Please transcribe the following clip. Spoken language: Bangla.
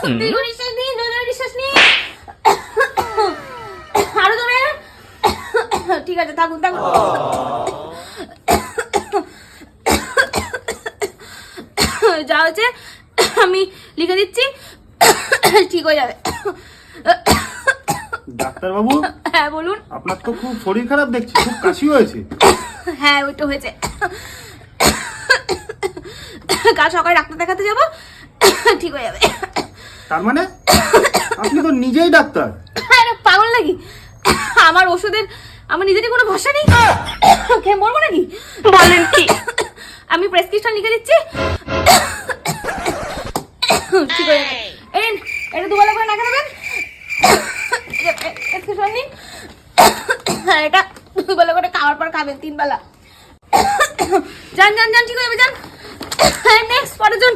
নিঃশ্বাস নিন, নিঃশ্বাস নিন। আরো জোরে। ঠিক আছে, থাকুন থাকুন। যা হচ্ছে আমি লিখে দিচ্ছি, ঠিক হয়ে যাবে। ডাক্তার বাবু, হ্যাঁ বলুন। আপনার তো খুব শরীর খারাপ দেখছি, খুব কাশি হয়েছে। হ্যাঁ ওইটা হয়েছে, কাল সকালে ডাক্তার দেখাতে যাবো, ঠিক হয়ে যাবে। তার মানে আপনি তো নিজেই ডাক্তার? আরে পাগল নাকি, আমার ওষুধের আমার নিজেরই কোনো ভরসা নেই, খেয়ে মরবো নাকি? বলেন কি? আমি প্রেসক্রিপশন লিখে দিচ্ছি, ঠিক হয়ে যাবে। এই এটা দুবেলা করে নাকে দেবেন, প্রেসক্রিপশন নিন। হ্যাঁ এটা দুবেলা করে খাওয়ার পর খাবেন, 3 বেলা। যান যান যান, ঠিক হয়ে যাবে, যান। নেক্সট পরের জন।